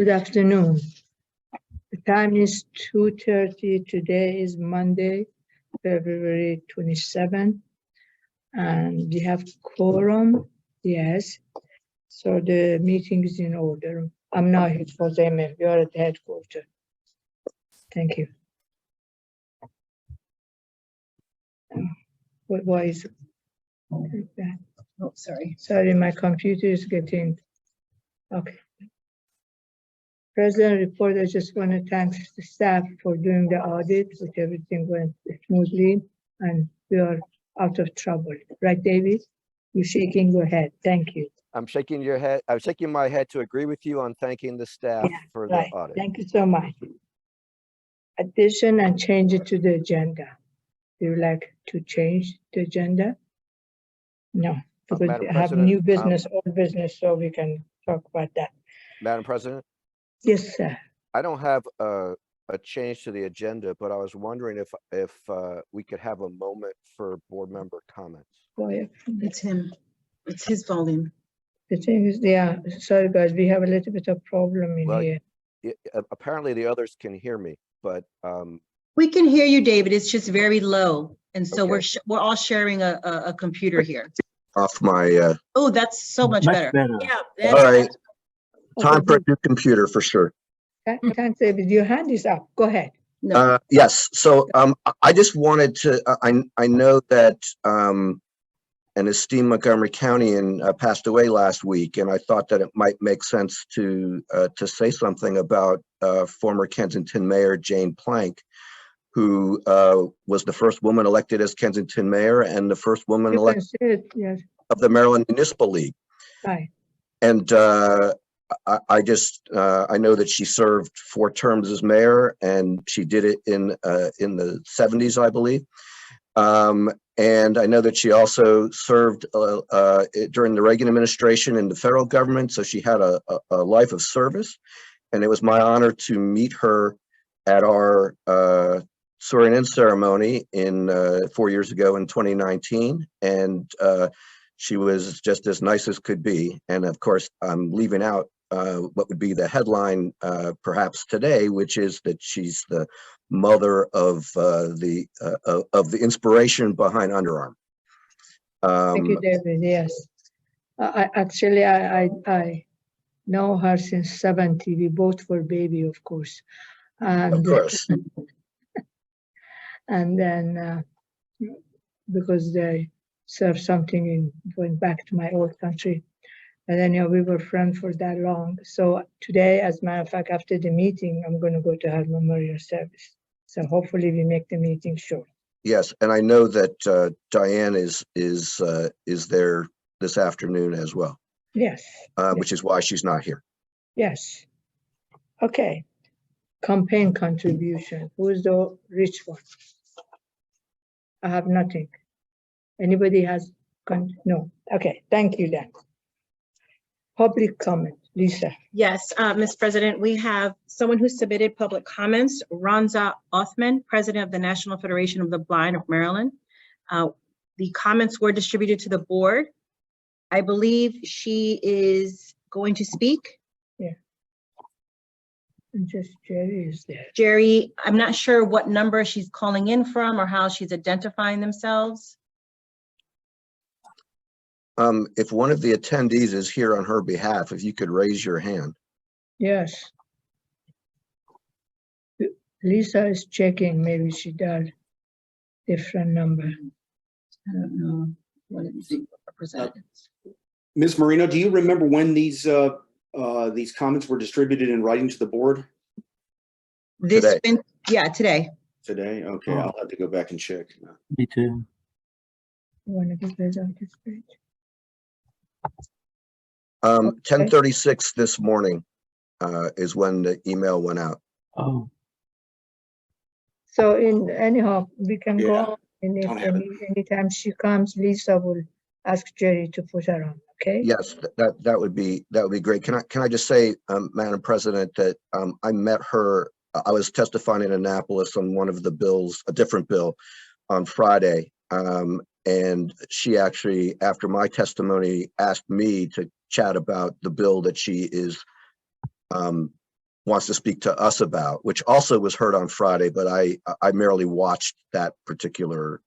Good afternoon. The time is 2:30. Today is Monday, February 27, and we have quorum. Yes. So the meeting is in order. I'm now here for the MF. We are at the headquarters. Thank you. Why is it like that? Oh, sorry. Sorry, my computer is getting, okay. President report, I just want to thank the staff for doing the audit, with everything went smoothly, and we are out of trouble. Right, David? You're shaking your head. Thank you. I'm shaking your head. I'm shaking my head to agree with you on thanking the staff Yeah, for the right. audit. Thank you so much. Addition and change it to the agenda. Do you like to change the agenda? No, because Madam we have President, new business, old business, so we can talk about that. Madam President, Yes, sir. I don't have a change to the agenda, but I was wondering if we could have a moment for board member comments. Go ahead. It's him. It's his volume. The thing is, yeah, sorry guys, we have a little bit of problem in Well, here. Apparently the others can hear me, but We can hear you, David. It's just very low. And so Okay. we're all sharing a computer here. Off my, Oh, that's so much better. Yeah. all right, time Okay, for a new computer for sure. thanks, David. Your hand is up. Go ahead. No. Yes, so I just wanted to, I know that an esteemed Montgomery County passed away last week, and I thought that it might make sense to say something about former Kensington Mayor Jane Plank, who was the first woman elected as Kensington Mayor and the first woman You can elected say it, yes, of the Maryland Municipal League. right. And I know that she served 4 terms as mayor, and she did it in the 70s, I believe. And I know that she also served during the Reagan administration in the federal government, so she had a life of service. And it was my honor to meet her at our swearing-in ceremony 4 years ago in 2019, and she was just as nice as could be. And of course, I'm leaving out what would be the headline perhaps today, which is that she's the mother of the inspiration behind Under Armour. Thank you, David. Yes. Actually, I know her since 70. We both were baby, of course. And, Of course. and then because they served something in going back to my old country. And then, we were friends for that long. So today, as a matter of fact, after the meeting, I'm going to go to her memorial service. So hopefully we make the meeting short. Yes, and I know that Diane is there this afternoon as well, Yes. which is why she's not here. Yes. Okay. Campaign contribution. Who is the rich one? I have nothing. Anybody has? No. Okay. Thank you then. Public comment. Lisa. Yes, Ms. President, we have someone who submitted public comments, Ronza Othman, President of the National Federation of the Blind of Maryland. The comments were distributed to the board. I believe she is going to speak. Yeah. And just Jerry is there. Jerry, I'm not sure what number she's calling in from or how she's identifying themselves. If one of the attendees is here on her behalf, if you could raise your hand. Yes. Lisa is checking. Maybe she does different number. I don't know what it is represented. Ms. Marino, do you remember when these comments were distributed in writing to the board? Yeah, today. Today? Okay, I'll have to go back and check. Me too. You want to give those on this page? 10:36 this morning is when the email went out. Oh, So anyhow, we can go Yeah, on. And if don't have it. anytime she comes, Lisa will ask Jerry to put her on, okay? Yes, that would be great. Can I just say, Madam President, that I met her. I was testifying in Annapolis on one of the bills, a different bill, on Friday. And she actually, after my testimony, asked me to chat about the bill that she is wants to speak to us about, which also was heard on Friday, but I merely watched that particular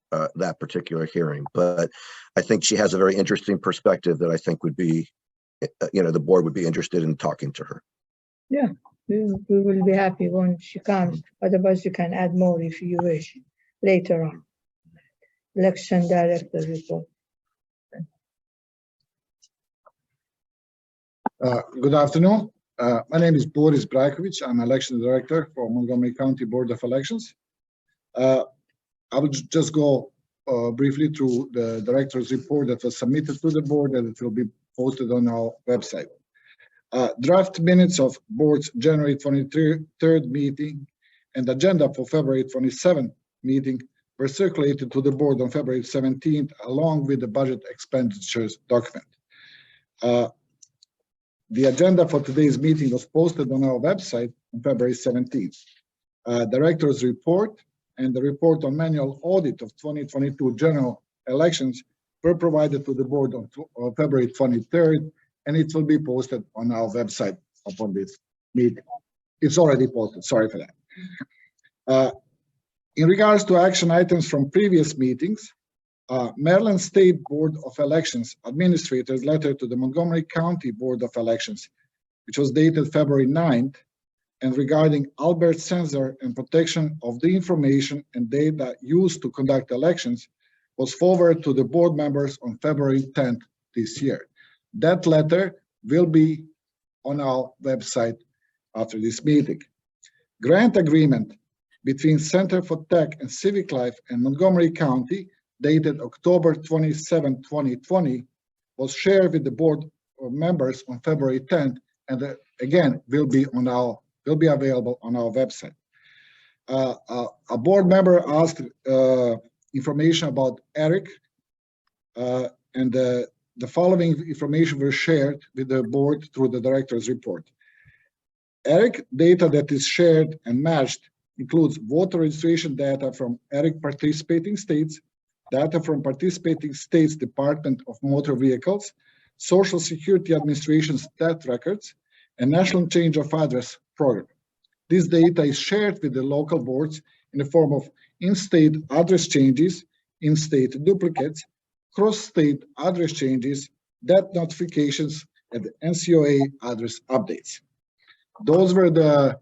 hearing. But I think she has a very interesting perspective that I think would be, the board would be interested in talking to her. Yeah, we will be happy when she comes. Otherwise, you can add more if you wish later on. Election director report. Good afternoon. My name is Boris Brajkovic. I'm election director for Montgomery County Board of Elections. I will just go briefly through the director's report that was submitted to the board, and it will be posted on our website. Draft minutes of board's January 23rd meeting and agenda for February 27th meeting were circulated to the board on February 17th, along with the budget expenditures document. The agenda for today's meeting was posted on our website on February 17th. Director's report and the report on manual audit of 2022 general elections were provided to the board on February 23rd, and it will be posted on our website upon this meeting. It's already posted, sorry for that. In regards to action items from previous meetings, Maryland State Board of Elections Administrator's letter to the Montgomery County Board of Elections, which was dated February 9th, and regarding Albert Sensor and protection of the information and data used to conduct elections, was forwarded to the board members on February 10th this year. That letter will be on our website after this meeting. Grant agreement between Center for Tech and Civic Life and Montgomery County, dated October 27, 2020, was shared with the board members on February 10th, and again will be available on our website. A board member asked information about Eric, and the following information was shared with the board through the director's report. Eric data that is shared and matched includes voter registration data from Eric participating states, data from participating states Department of Motor Vehicles, Social Security Administration's death records, and National Change of Address program. This data is shared with the local boards in the form of in-state address changes, in-state duplicates, cross-state address changes, death notifications, and NCOA address updates. Those were the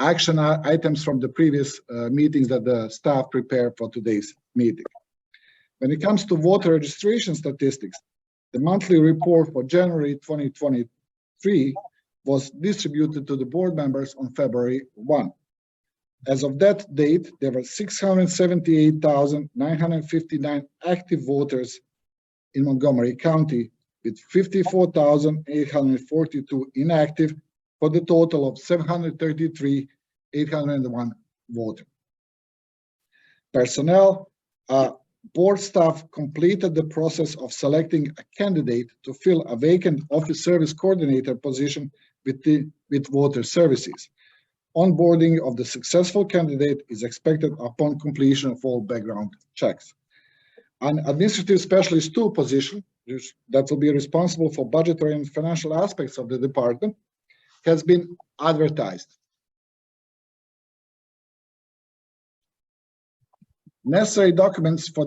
action items from the previous meetings that the staff prepared for today's meeting. When it comes to voter registration statistics, the monthly report for January 2023 was distributed to the board members on February 1. As of that date, there were 678,959 active voters in Montgomery County, with 54,842 inactive, for the total of 733,801 voters. Personnel, board staff completed the process of selecting a candidate to fill a vacant office service coordinator position with voter services. Onboarding of the successful candidate is expected upon completion of all background checks. An administrative specialist 2 position that will be responsible for budgetary and financial aspects of the department has been advertised. Necessary documents for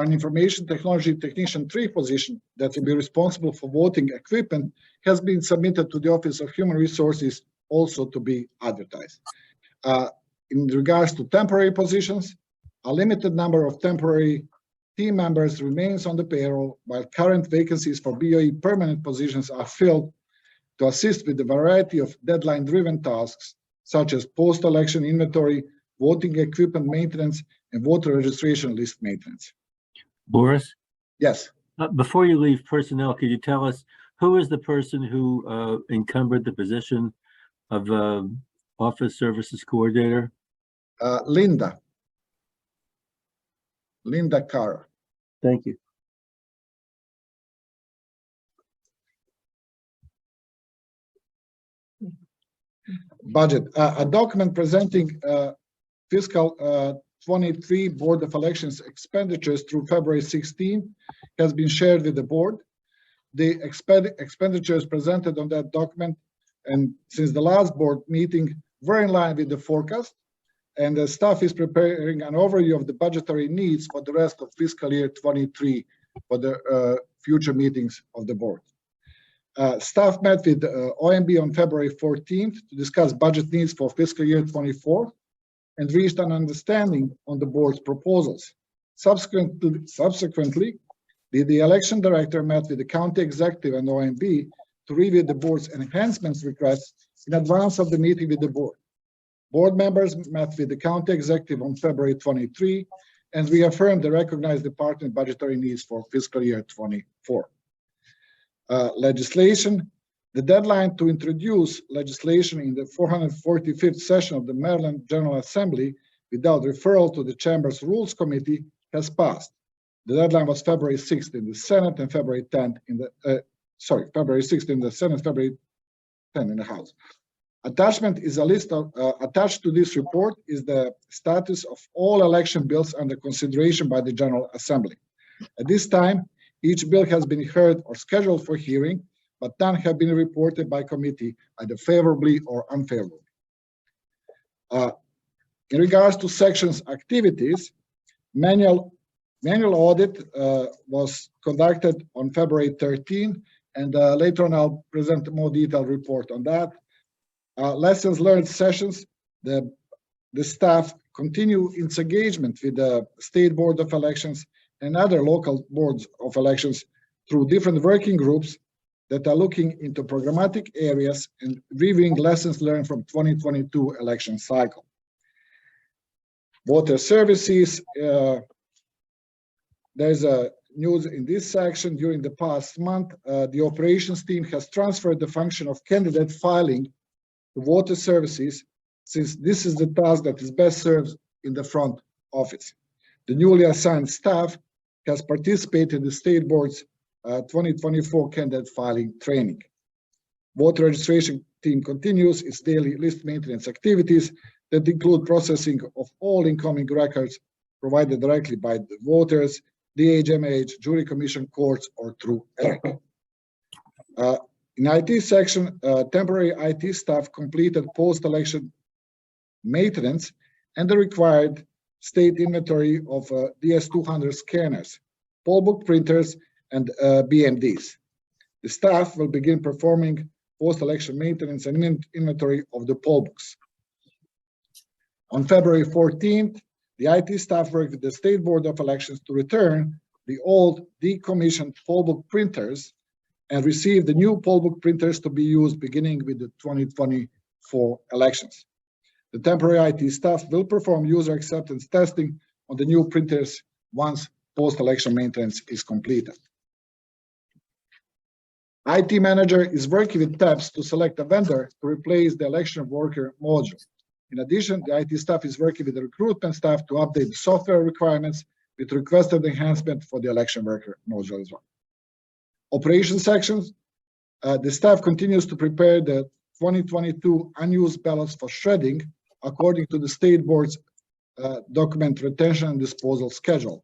an information technology technician 3 position that will be responsible for voting equipment has been submitted to the Office of Human Resources, also to be advertised. In regards to temporary positions, a limited number of temporary team members remains on the payroll, while current vacancies for BOE permanent positions are filled to assist with the variety of deadline-driven tasks, such as post-election inventory, voting equipment maintenance, and voter registration list maintenance. Boris? Yes. Before you leave personnel, could you tell us who is the person who encumbered the position of office services coordinator? Linda Carr. Thank you. Budget. A document presenting fiscal 23 Board of Elections expenditures through February 16 has been shared with the board. The expenditures presented on that document and since the last board meeting, we're in line with the forecast, and the staff is preparing an overview of the budgetary needs for the rest of fiscal year 23 for the future meetings of the board. Staff met with OMB on February 14th to discuss budget needs for fiscal year 24 and reached an understanding on the board's proposals. Subsequently, the election director met with the county executive and OMB to review the board's enhancements requests in advance of the meeting with the board. Board members met with the county executive on February 23 and reaffirmed the recognized department budgetary needs for fiscal year 24. Legislation. The deadline to introduce legislation in the 445th session of the Maryland General Assembly without referral to the Chamber's Rules Committee has passed. The deadline was February 6th in the Senate and February 10th in the, February 6th in the Senate, February 10th in the House. Attachment is a list of, attached to this report is the status of all election bills under consideration by the General Assembly. At this time, each bill has been heard or scheduled for hearing, but none have been reported by committee either favorably or unfavorably. In regards to sections activities, manual audit was conducted on February 13, and later on I'll present a more detailed report on that. Lessons learned sessions, the staff continue its engagement with the State Board of Elections and other local boards of elections through different working groups that are looking into programmatic areas and reviewing lessons learned from 2022 election cycle. Water services, there's a news in this section. During the past month, the operations team has transferred the function of candidate filing to water services, since this is the task that is best served in the front office. The newly assigned staff has participated in the State Board's 2024 candidate filing training. Voter registration team continues its daily list maintenance activities that include processing of all incoming records provided directly by the voters, DHMH, jury commission, courts, or through ERIC. In IT section, temporary IT staff completed post-election maintenance and the required state inventory of DS200 scanners, poll book printers, and BMDs. The staff will begin performing post-election maintenance and inventory of the poll books. On February 14th, the IT staff worked with the State Board of Elections to return the old decommissioned poll book printers and receive the new poll book printers to be used beginning with the 2024 elections. The temporary IT staff will perform user acceptance testing on the new printers once post-election maintenance is completed. IT manager is working with TAPS to select a vendor to replace the election worker module. In addition, the IT staff is working with the recruitment staff to update the software requirements with requested enhancement for the election worker module as well. Operations sections, the staff continues to prepare the 2022 unused ballots for shredding according to the State Board's document retention and disposal schedule.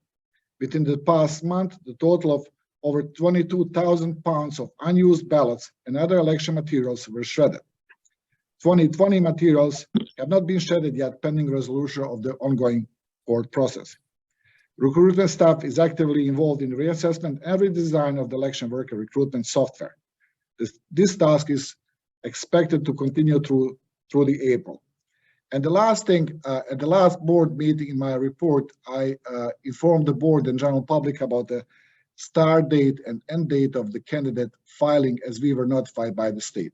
Within the past month, the total of over 22,000 pounds of unused ballots and other election materials were shredded. 2020 materials have not been shredded yet, pending resolution of the ongoing court process. Recruitment staff is actively involved in reassessment and redesign of the election worker recruitment software. This task is expected to continue through the April. And the last thing, at the last board meeting in my report, I informed the board and general public about the start date and end date of the candidate filing as we were notified by the state.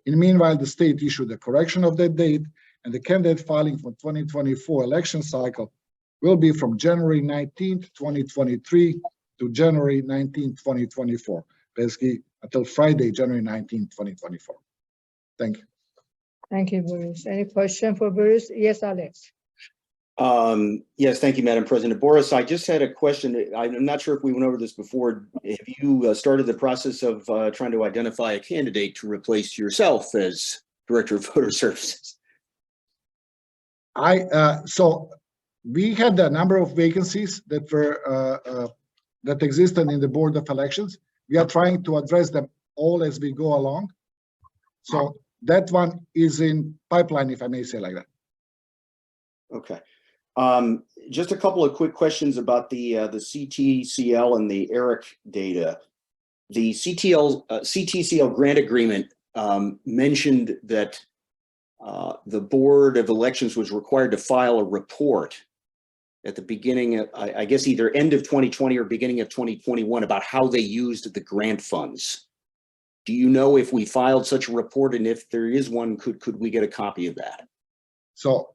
In the meanwhile, the state issued a correction of that date, and the candidate filing for 2024 election cycle will be from January 19th, 2023 to January 19th, 2024, basically until Friday, January 19th, 2024. Thank you. Thank you, Boris. Any question for Boris? Yes, Alex. Yes, thank you, Madam President. Boris, I just had a question. I'm not sure if we went over this before. Have you started the process of trying to identify a candidate to replace yourself as Director of Voter Services? So we had a number of vacancies that were that existed in the Board of Elections. We are trying to address them all as we go along. So that one is in pipeline, if I may say like that. Okay. Just a couple of quick questions about the CTCL and the ERIC data. The CTCL grant agreement mentioned that the Board of Elections was required to file a report at the beginning of, I guess, either end of 2020 or beginning of 2021 about how they used the grant funds. Do you know if we filed such a report, and if there is one, could we get a copy of that? So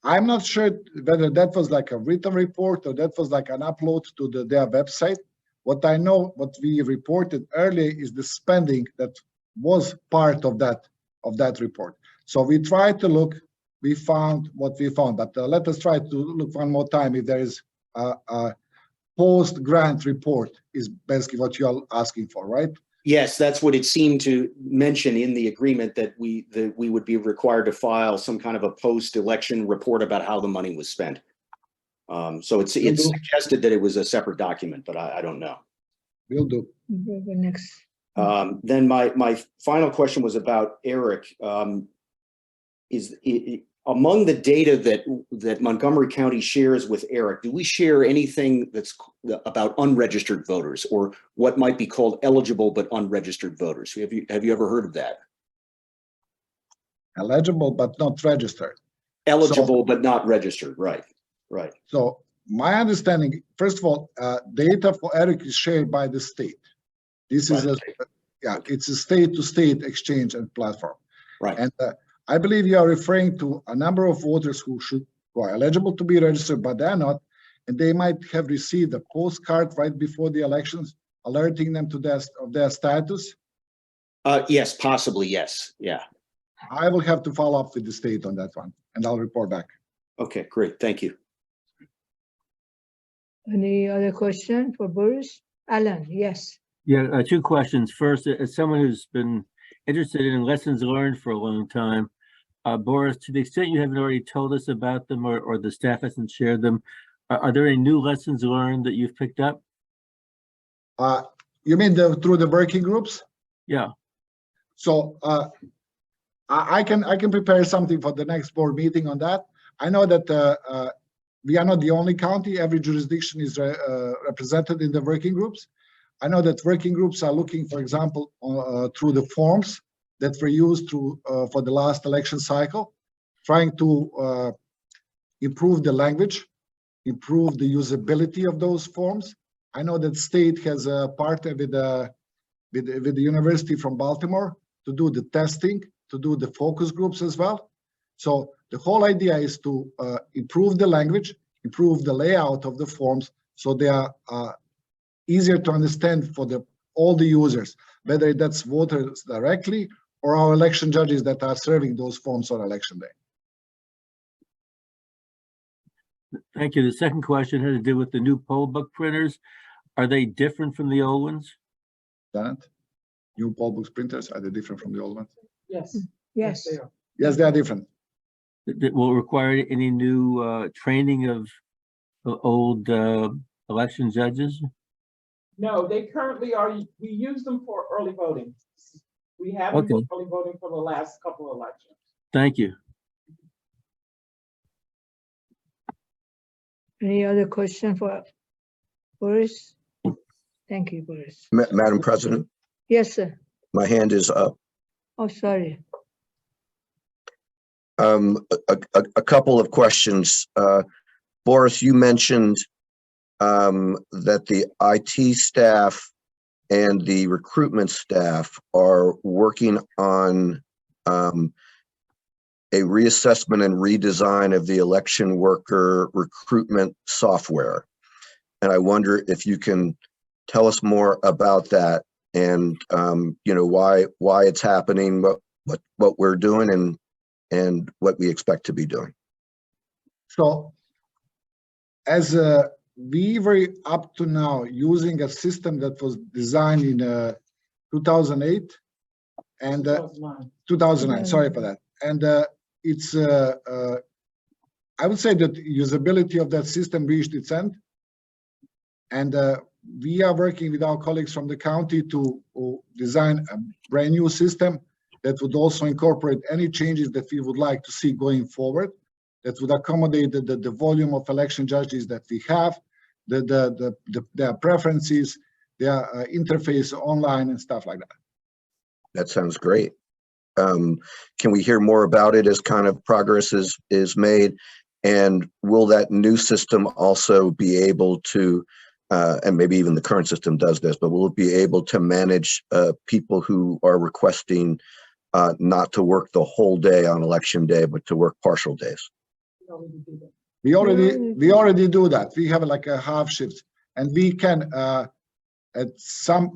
I'm not sure whether that was like a written report or that was like an upload to their website. What I know, what we reported earlier is the spending that was part of that report. So we tried to look, we found what we found, but let us try to look one more time if there is a post-grant report is basically what you are asking for, right? Yes, that's what it seemed to mention in the agreement, that we would be required to file some kind of a post-election report about how the money was spent. So it's suggested that it was a separate document, but I don't know. Will do. The next. Then my final question was about ERIC. Among the data that Montgomery County shares with ERIC, do we share anything that's about unregistered voters, or what might be called eligible but unregistered voters? Have you ever heard of that? Eligible but not registered. Eligible but not registered, right? Right. So my understanding, first of all, data for ERIC is shared by the state. This is it's a state-to-state exchange and platform. Right. And I believe you are referring to a number of voters who are eligible to be registered, but they're not, and they might have received a postcard right before the elections, alerting them to their status. Yes, possibly, yes. Yeah. I will have to follow up with the state on that one, and I'll report back. Okay, great. Thank you. Any other question for Boris? Alan, yes. Yeah, two questions. First, as someone who's been interested in lessons learned for a long time, Boris, to the extent you haven't already told us about them, or the staff hasn't shared them, are there any new lessons learned that you've picked up? You mean through the working groups? Yeah. So I can prepare something for the next board meeting on that. I know that we are not the only county. Every jurisdiction is represented in the working groups. I know that working groups are looking, for example, through the forms that were used for the last election cycle, trying to improve the language, improve the usability of those forms. I know that state has a partner with the University from Baltimore to do the testing, to do the focus groups as well. So the whole idea is to improve the language, improve the layout of the forms, so they are easier to understand for all the users, whether that's voters directly or our election judges that are serving those forms on election day. Thank you. The second question had to do with the new poll book printers. Are they different from the old ones? Janet, new poll books printers, are they different from the old ones? Yes. Yes. They are. Yes, they are different. That will require any new training of old election judges? No, they currently are, we use them for early voting. We haven't been early voting for the last couple of elections. Thank you. Any other question for Boris? Thank you, Boris. Madam President, Yes, sir. my hand is up. Oh, sorry. A couple of questions. Boris, you mentioned that the IT staff and the recruitment staff are working on a reassessment and redesign of the election worker recruitment software. And I wonder if you can tell us more about that, and you know, why it's happening, what we're doing, and what we expect to be doing. So as we were up to now using a system that was designed in 2008 and 2009, sorry for that. And it's, I would say that usability of that system reached its end. And we are working with our colleagues from the county to design a brand new system that would also incorporate any changes that we would like to see going forward, that would accommodate the volume of election judges that we have, their preferences, their interface online and stuff like that. That sounds great. Can we hear more about it as kind of progress is made? And will that new system also be able to, and maybe even the current system does this, but will it be able to manage people who are requesting not to work the whole day on election day, but to work partial days? We already do that. We have like a half shift, and we can at some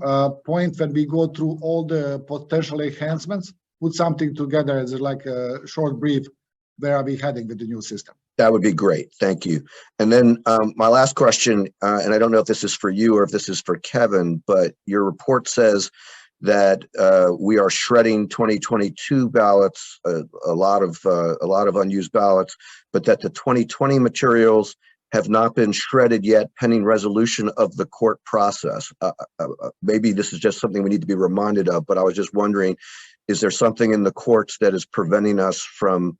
point when we go through all the potential enhancements, put something together as like a short brief. Where are we heading with the new system? That would be great. Thank you. And then my last question, and I don't know if this is for you or if this is for Kevin, but your report says that we are shredding 2022 ballots, a lot of unused ballots, but that the 2020 materials have not been shredded yet pending resolution of the court process. Maybe this is just something we need to be reminded of, but I was just wondering, is there something in the courts that is preventing us from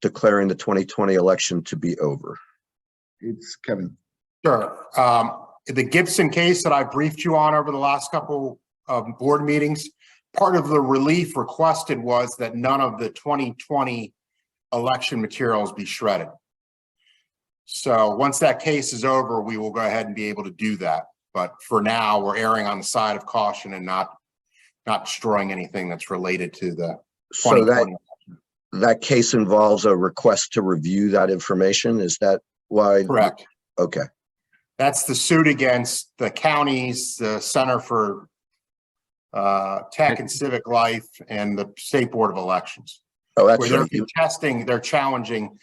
declaring the 2020 election to be over? It's Kevin. Sure. The Gibson case that I briefed you on over the last couple of board meetings, part of the relief requested was that none of the 2020 election materials be shredded. So once that case is over, we will go ahead and be able to do that. But for now, we're erring on the side of caution and not destroying anything that's related to the 2020. So that case involves a request to review that information. Is that why? Correct. Okay. That's the suit against the counties, the Center for Tech and Civic Life, and the State Board of Elections. Oh, that's where they're right. contesting, they're challenging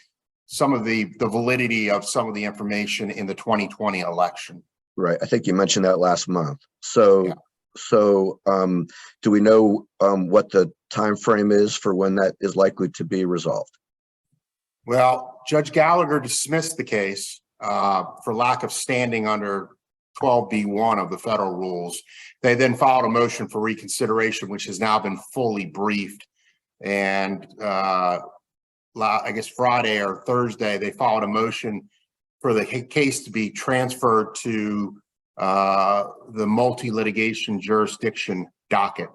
some of the validity of some of the information in the 2020 election. Right. I think you mentioned that last month. So, Yeah. so do we know what the time frame is for when that is likely to be resolved? Well, Judge Gallagher dismissed the case for lack of standing under 12B1 of the federal rules. They then filed a motion for reconsideration, which has now been fully briefed. And I guess Friday or Thursday, they filed a motion for the case to be transferred to the multi-litigation jurisdiction docket,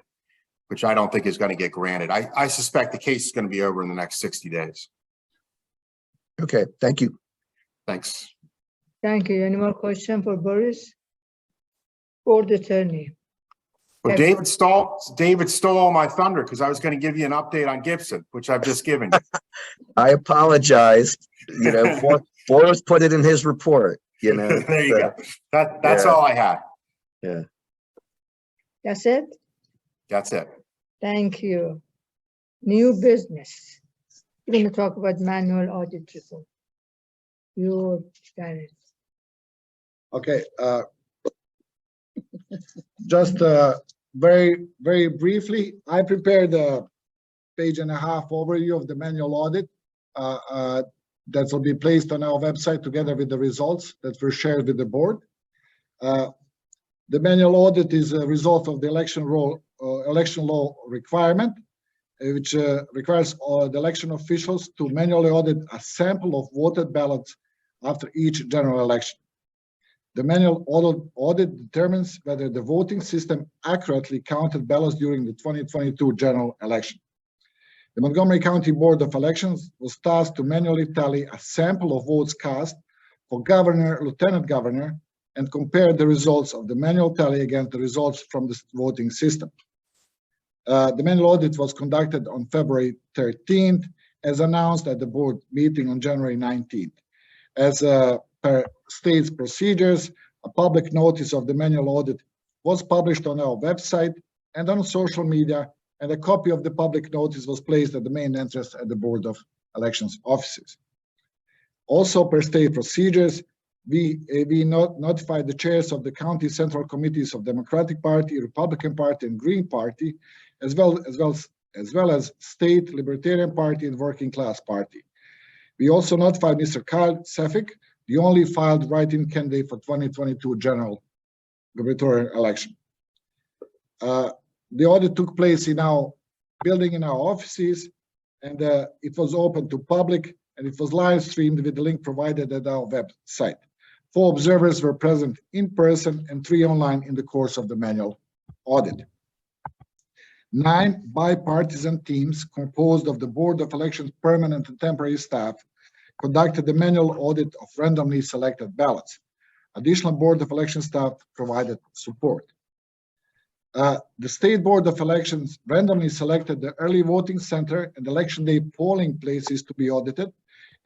which I don't think is going to get granted. I suspect the case is going to be over in the next 60 days. Okay, thank you. Thanks. Thank you. Any more question for Boris? Board attorney. Well, Yes. David stole my thunder because I was going to give you an update on Gibson, which I've just given you. I apologize. You know, Boris put it in his report. You know, There you so, go. That's yeah. all I had. Yeah. That's it? That's it. Thank you. New business. We're going to talk about manual audit report. You got it. Okay. Just very briefly, I prepared a page-and-a-half overview of the manual audit that will be placed on our website together with the results that were shared with the board. The manual audit is a result of the election law requirement, which requires the election officials to manually audit a sample of voted ballots after each general election. The manual audit determines whether the voting system accurately counted ballots during the 2022 general election. The Montgomery County Board of Elections was tasked to manually tally a sample of votes cast for governor, lieutenant governor, and compare the results of the manual tally against the results from the voting system. The manual audit was conducted on February 13th, as announced at the board meeting on January 19th. As per state's procedures, a public notice of the manual audit was published on our website and on social media, and a copy of the public notice was placed at the main entrance at the Board of Elections offices. Also, per state procedures, we notified the chairs of the county central committees of Democratic Party, Republican Party, and Green Party, as well as State Libertarian Party and Working Class Party. We also notified Mr. Kyle Sefik, the only filed write-in candidate for 2022 general gubernatorial election. The audit took place in our building in our offices, and it was open to public, and it was live streamed with the link provided at our website. 4 observers were present in person and 3 online in the course of the manual audit. 9 bipartisan teams composed of the Board of Elections permanent and temporary staff conducted the manual audit of randomly selected ballots. Additional Board of Election staff provided support. The State Board of Elections randomly selected the early voting center and election day polling places to be audited,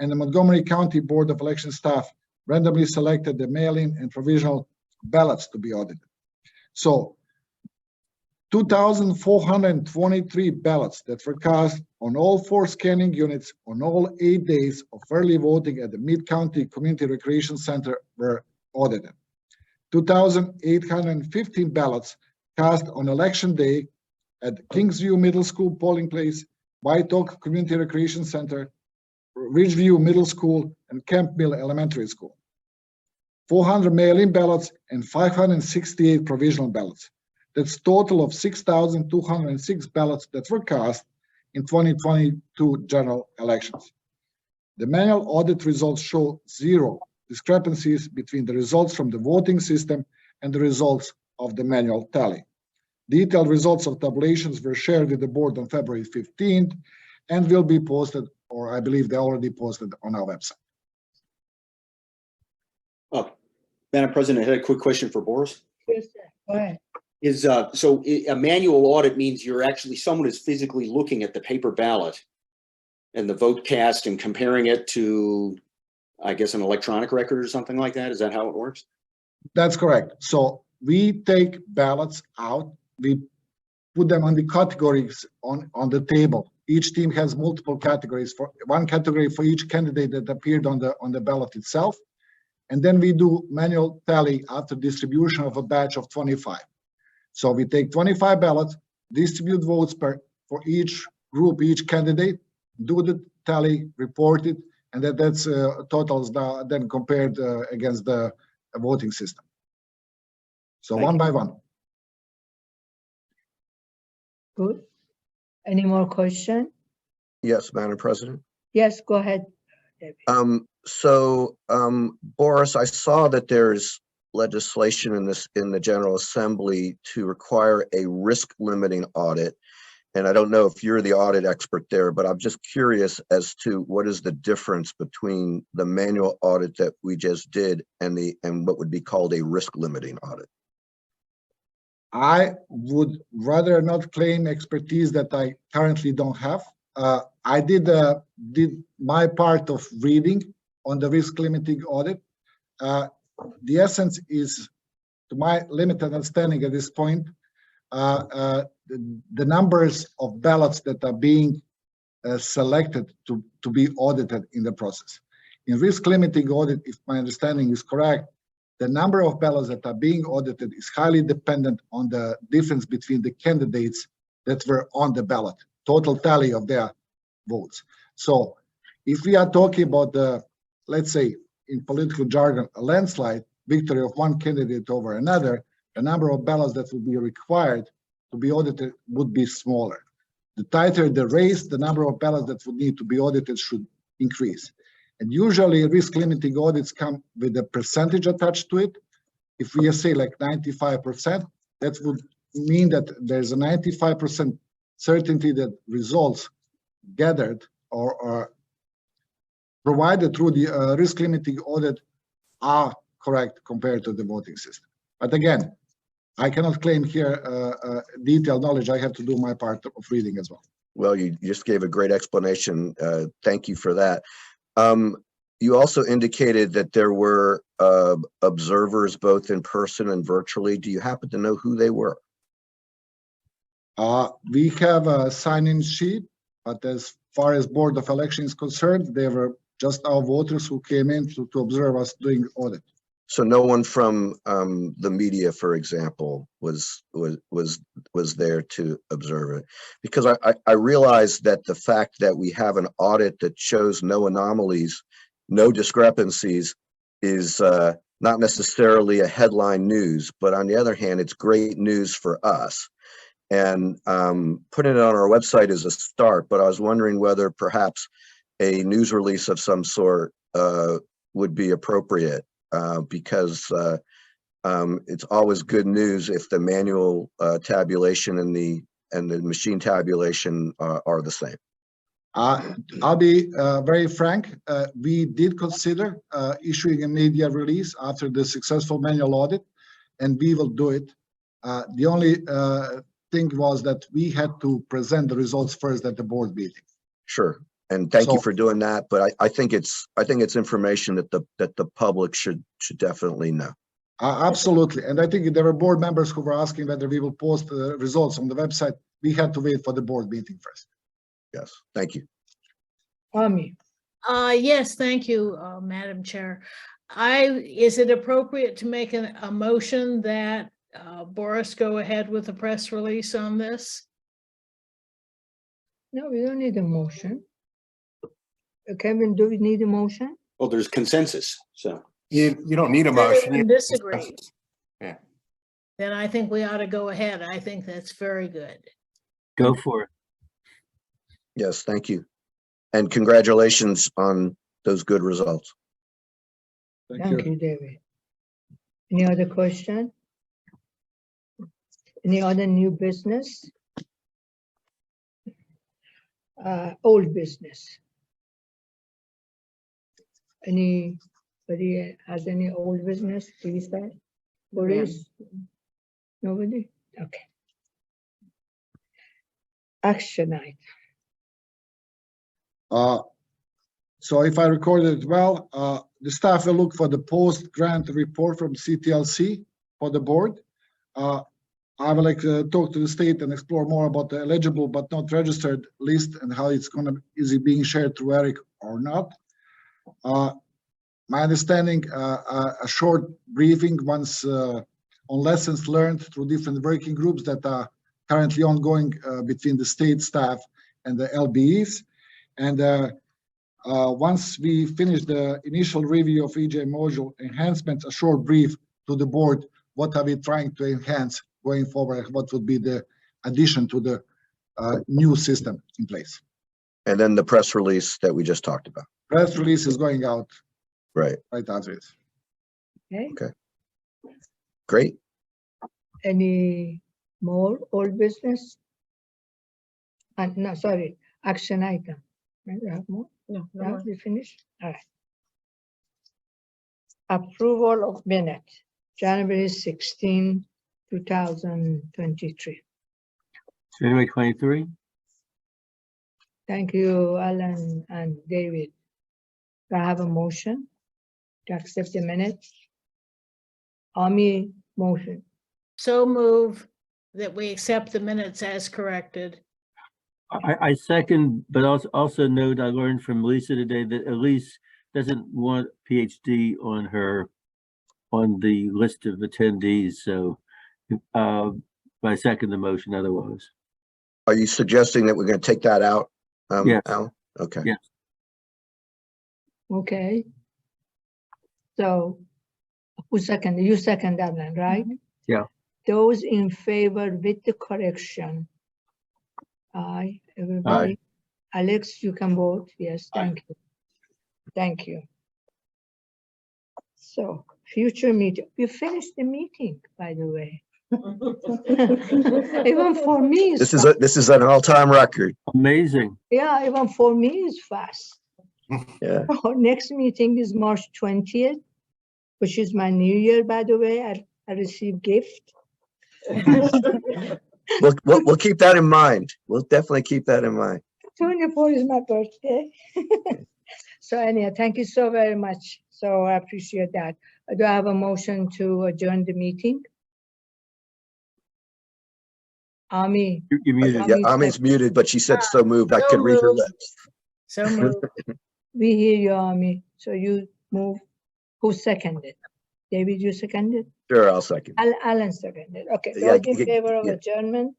and the Montgomery County Board of Election staff randomly selected the mail-in and provisional ballots to be audited. So 2,423 ballots that were cast on all 4 scanning units on all 8 days of early voting at the Mid-County Community Recreation Center were audited. 2,815 ballots cast on election day at Kingsview Middle School polling place, White Oak Community Recreation Center, Ridgeview Middle School, and Camp Mill Elementary School. 400 mail-in ballots and 568 provisional ballots. That's total of 6,206 ballots that were cast in 2022 general elections. The manual audit results show 0 discrepancies between the results from the voting system and the results of the manual tally. Detailed results of tabulations were shared with the board on February 15th and will be posted, or I believe they already posted, on our website. Madam President, I had a quick question for Boris. Yes, sir. Go ahead. So a manual audit means someone is physically looking at the paper ballot and the vote cast and comparing it to, I guess, an electronic record or something like that? Is that how it works? That's correct. So we take ballots out, we put them on the categories on the table. Each team has multiple categories, for 1 category for each candidate that appeared on the ballot itself. And then we do manual tally after distribution of a batch of 25. So we take 25 ballots, distribute votes for each group, each candidate, do the tally, report it, and that's totals then compared against the voting system. So one by one. Good. Any more question? Yes, Madam President. Yes, go ahead, Debbie. Boris, I saw that there's legislation in the General Assembly to require a risk limiting audit. And I don't know if you're the audit expert there, but I'm just curious as to what is the difference between the manual audit that we just did and what would be called a risk limiting audit. I would rather not claim expertise that I currently don't have. I did my part of reading on the risk limiting audit. The essence is, to my limited understanding at this point, the numbers of ballots that are being selected to be audited in the process. In risk limiting audit, if my understanding is correct, the number of ballots that are being audited is highly dependent on the difference between the candidates that were on the ballot, total tally of their votes. So if we are talking about the, let's say in political jargon, a landslide victory of one candidate over another, the number of ballots that would be required to be audited would be smaller. The tighter the race, the number of ballots that would need to be audited should increase. And usually risk limiting audits come with a percentage attached to it. If we say like 95%, that would mean that there's a 95% certainty that results gathered or provided through the risk limiting audit are correct compared to the voting system. But again, I cannot claim here detailed knowledge. I have to do my part of reading as well. Well, you just gave a great explanation. Thank you for that. You also indicated that there were observers both in person and virtually. Do you happen to know who they were? We have a sign-in sheet, but as far as Board of Elections is concerned, they were just our voters who came in to observe us doing audit. So no one from the media, for example, was there to observe it, because I realize that the fact that we have an audit that shows no anomalies, no discrepancies, is not necessarily a headline news, but on the other hand, it's great news for us. And putting it on our website is a start, but I was wondering whether perhaps a news release of some sort would be appropriate, because it's always good news if the manual tabulation and the machine tabulation are the same. I'll be very frank. We did consider issuing a media release after the successful manual audit, and we will do it. The only thing was that we had to present the results first at the board meeting. Sure. And thank you So- for doing that. But I think it's information that the public should definitely know. Absolutely. And I think there were board members who were asking whether we will post the results on the website. We had to wait for the board meeting first. Yes. Thank you. Amy, Yes, thank you, Madam Chair. Is it appropriate to make a motion that Boris go ahead with a press release on this? no, we don't need a motion. Kevin, do we need a motion? Well, there's consensus, so. You don't need a motion. Everyone you- disagrees. Yeah. Then I think we ought to go ahead. I think that's very good. Go for it. Yes. Thank you. And congratulations on those good results. Thank you, David. Any other question? Any other new business? Old business? Anybody has any old business, please say? Boris? Nobody? Okay. Action item. So if I recorded it well, the staff will look for the post-grant report from CTLC for the board. I would like to talk to the state and explore more about the eligible but not registered list and how is it being shared through ERIC or not. My understanding, a short briefing once on lessons learned through different working groups that are currently ongoing between the state staff and the LBEs. And once we finish the initial review of EJ module enhancements, a short brief to the board, what are we trying to enhance going forward? What would be the addition to the new system in place? And then the press release that we just talked about. Press release is going out Right. right after it. Okay. Great. Any more old business? No, sorry, action item. Right, we have more? No, no Yeah, more. we finished? All right. Approval of minutes, January 16, 2023. January 23. Thank you, Alan and David. Do I have a motion to accept the minutes? Amy, motion. So move that we accept the minutes as corrected. I second, but also note, I learned from Lisa today that Elise doesn't want PhD on the list of attendees, so I second the motion otherwise. Are you suggesting that we're going to take that out? Yes. Al? Okay. Yeah. Okay. So who seconded? You second that one, right? Yeah. Those in favor with the correction? Aye, everybody. Alex, you can vote. Yes, thank you. Thank you. So future meeting, we finished the meeting, by the way. Even for me, it's This is an all-time record. Amazing. yeah, even for me, it's fast. Yeah. Our next meeting is March 20th, which is my new year, by the way. I received gift. We'll keep that in mind. We'll definitely keep that in mind. 24 is my birthday. So anyhow, thank you so very much. So I appreciate that. Do I have a motion to adjourn the meeting? Amy, You're muted. Yeah, Ami's muted, but she said so moved. I So could read her moved. lips. So move. we hear you, Amy. So you move. Who seconded? David, you seconded? Sure, I'll second. Alan seconded. Okay, Yeah, those in favor of yeah. adjournment?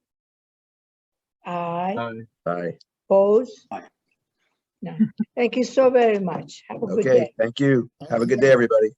Aye. Bye. Opposed? Aye. No. Thank you so very much. Have a good Okay, day. thank you. Have a good day, everybody.